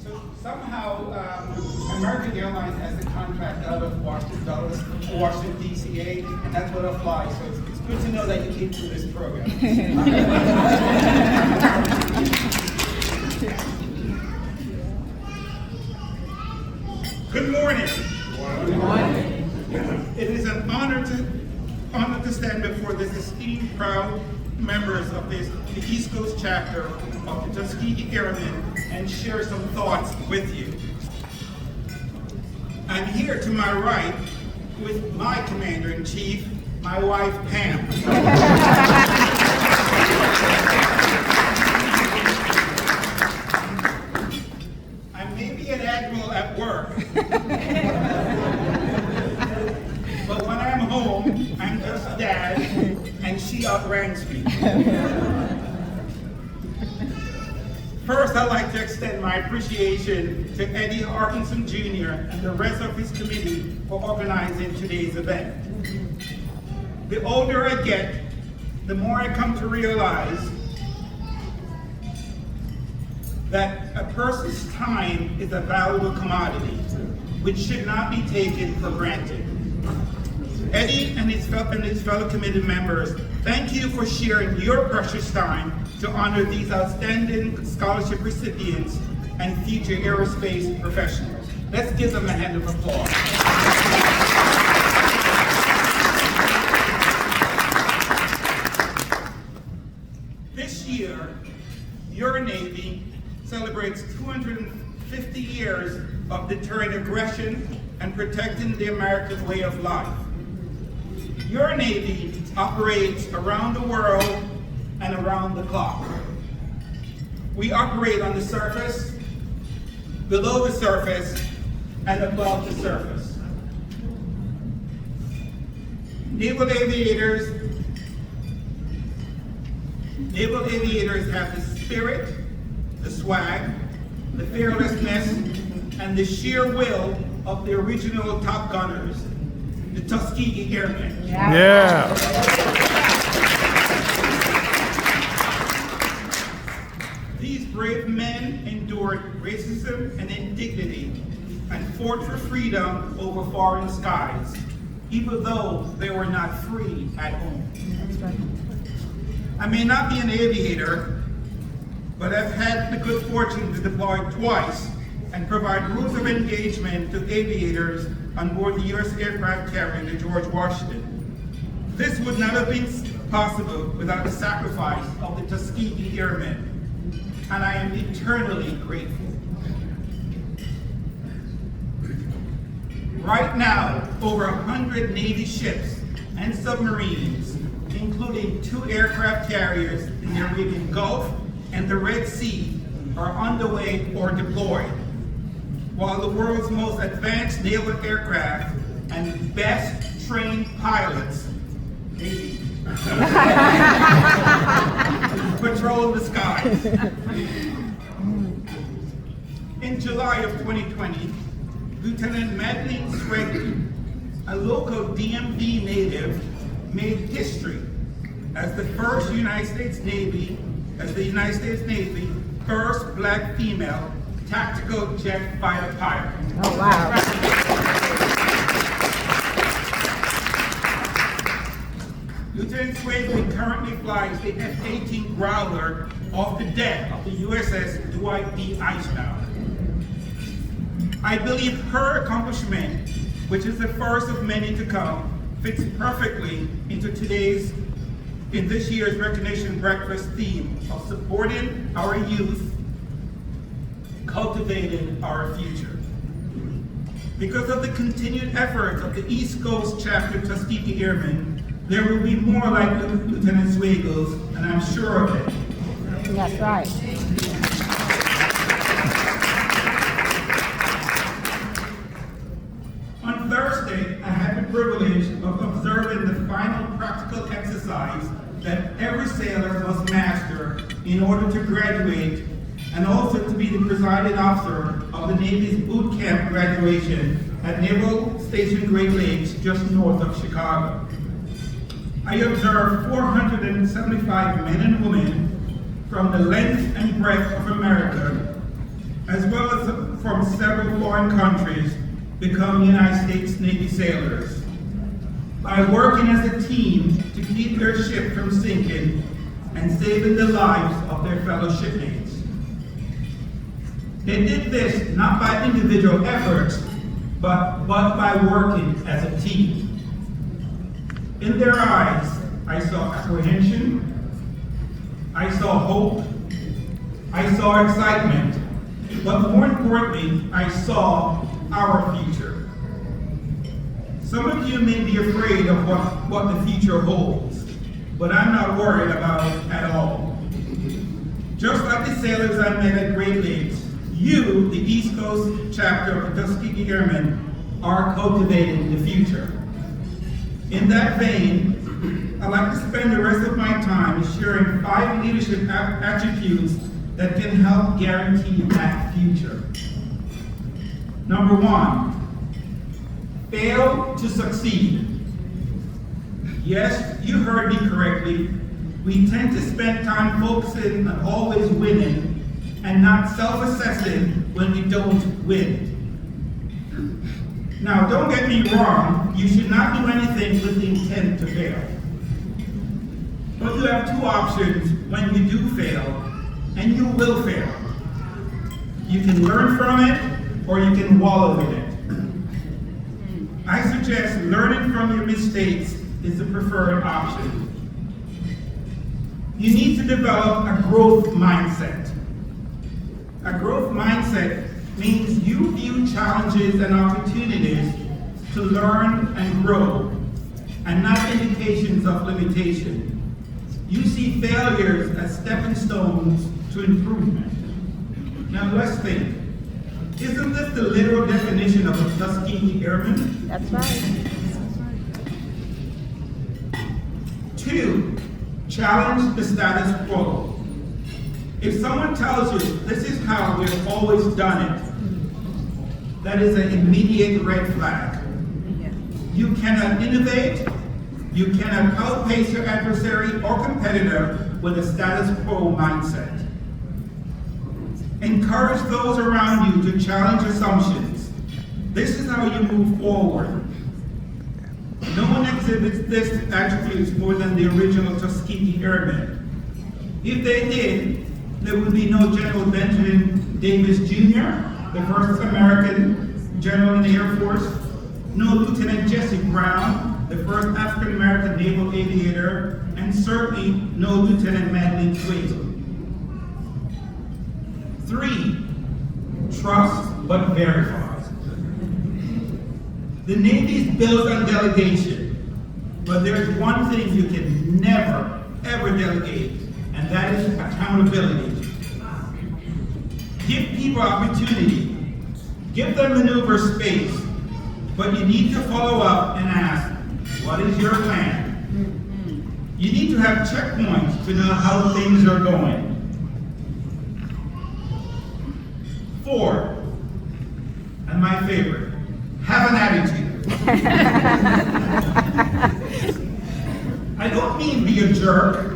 So somehow American Airlines has a contract out of Washington D.C.A., and that's what applies. So it's good to know that you came through this program. Good morning. Good morning. It is an honor to stand before this esteemed, proud members of the East Coast chapter of the Tuskegee Airmen and share some thoughts with you. I'm here to my right with my Commander-in-Chief, my wife Pam. I may be an Admiral at work, but when I'm home, I'm just Dad, and she outranks me. First, I'd like to extend my appreciation to Eddie Arkinson Jr. and the rest of his committee for organizing today's event. The older I get, the more I come to realize that a person's time is a valuable commodity, which should not be taken for granted. Eddie and his fellow committee members, thank you for sharing your precious time to honor these outstanding scholarship recipients and future aerospace professionals. Let's give them a hand of applause. This year, your Navy celebrates 250 years of deterring aggression and protecting the American way of life. Your Navy operates around the world and around the clock. We operate on the surface, below the surface, and above the surface. Naval aviators have the spirit, the swag, the fearlessness, and the sheer will of the original Top Gunners, the Tuskegee Airmen. Yeah. These brave men endured racism and indignity and fought for freedom over foreign skies, even though they were not free at home. That's right. I may not be an aviator, but I've had the good fortune to deploy twice and provide rules of engagement to aviators on board the U.S. aircraft carrier, the George Washington. This would not have been possible without the sacrifice of the Tuskegee Airmen, and I am eternally grateful. Right now, over 100 Navy ships and submarines, including 2 aircraft carriers in the Arabian Gulf and the Red Sea, are underway or deployed, while the world's most advanced naval aircraft and best trained pilots patrol the skies. In July of 2020, Lieutenant Madeline Sweggy, a local DMV native, made history as the United States Navy first black female tactical jet fighter pilot. Oh, wow. Lieutenant Sweggy currently flies the F-18 Growler off the deck of the USS Dwight D. Eisenhower. I believe her accomplishment, which is the first of many to come, fits perfectly into this year's recognition breakfast theme of supporting our youth, cultivating our future. Because of the continued efforts of the East Coast chapter Tuskegee Airmen, there will be more like Lieutenant Swegels, and I'm sure of it. That's right. On Thursday, I had the privilege of observing the final practical exercise that every sailor must master in order to graduate, and also to be the presiding officer of the Navy's boot camp graduation at Naval Station Great Lakes, just north of Chicago. I observed 475 men and women from the length and breadth of America, as well as from several foreign countries become United States Navy sailors by working as a team to keep their ship from sinking and saving the lives of their fellow shipmates. They did this not by individual efforts, but by working as a team. In their eyes, I saw apprehension, I saw hope, I saw excitement, but more importantly, I saw our future. Some of you may be afraid of what the future holds, but I'm not worried about it at all. Just like the sailors I met at Great Lakes, you, the East Coast chapter of the Tuskegee Airmen, are cultivating the future. In that vein, I'd like to spend the rest of my time sharing 5 leadership attributes that can help guarantee that future. Number 1, fail to succeed. Yes, you heard me correctly. We tend to spend time focusing on always winning and not self-assessing when we don't win. Now, don't get me wrong, you should not do anything with the intent to fail. But you have 2 options when you do fail, and you will fail. You can learn from it, or you can wallow in it. I suggest learning from your mistakes is the preferred option. You need to develop a growth mindset. A growth mindset means you view challenges and opportunities to learn and grow, and not indications of limitation. You see failures as stepping stones to improvement. Now let's think. Isn't this the literal definition of a Tuskegee Airman? That's right. 2, challenge the status quo. If someone tells you this is how we've always done it, that is an immediate red flag. You cannot innovate, you cannot outpace your adversary or competitor with a status quo mindset. Encourage those around you to challenge assumptions. This is how you move forward. No one exhibits this attributes more than the original Tuskegee Airmen. If they did, there would be no General Benjamin Davis Jr., the first American general in the Air Force, no Lieutenant Jesse Brown, the first African American naval aviator, and certainly no Lieutenant Madeline Twiggle. 3, trust but verify. The Navy is built on delegation, but there's one thing you can never, ever delegate, and that is accountability. Give people opportunity. Give them maneuver space, but you need to follow up and ask, what is your plan? You need to have checkpoints to know how things are going. 4, and my favorite, have an attitude. I don't mean be a jerk,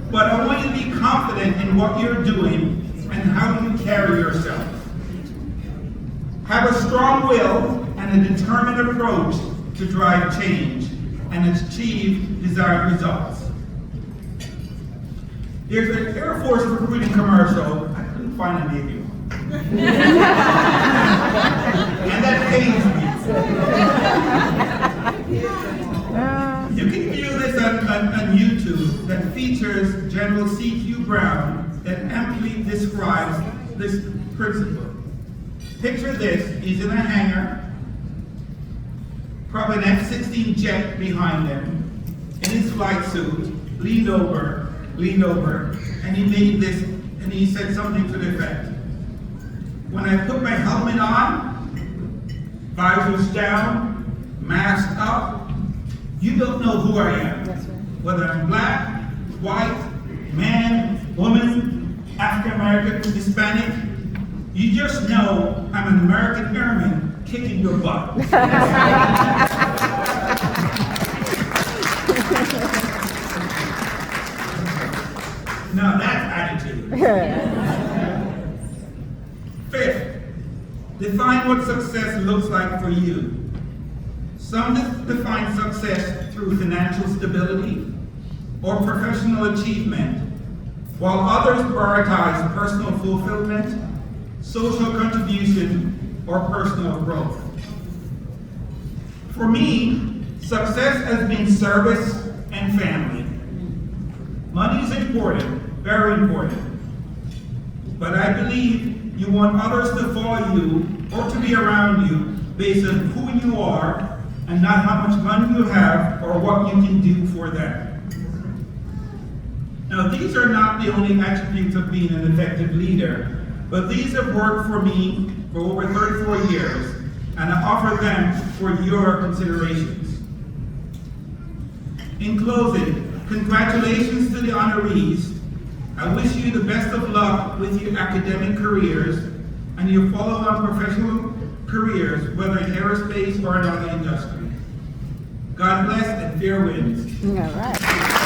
but I want you to be confident in what you're doing and how you carry yourself. Have a strong will and a determined approach to drive change and achieve desired results. There's an Air Force recruiting commercial, I couldn't find a Navy one. And that pains me. You can view this on YouTube that features General C.Q. Brown that amply describes this principle. Picture this, he's in a hangar, probably an F-16 jet behind him, in his flight suit, leaned over, and he made this, and he said something to the effect, when I put my helmet on, visors down, mask up, you don't know who I am. That's right. Whether I'm black, white, man, woman, African American, Hispanic, you just know I'm an American Airman kicking your butt. Now that's attitude. Define what success looks like for you. Some define success through financial stability or professional achievement, while others prioritize personal fulfillment, social contribution, or personal growth. For me, success has been service and family. Money is important, very important, but I believe you want others to follow you or to be around you based on who you are and not how much money you have or what you can do for them. Now, these are not the only attributes of being an effective leader, but these have worked for me for over 34 years, and I offer them for your considerations. In closing, congratulations to the honorees. I wish you the best of luck with your academic careers and your follow-on professional careers, whether in aerospace or another industry. God bless and fair winds. All right.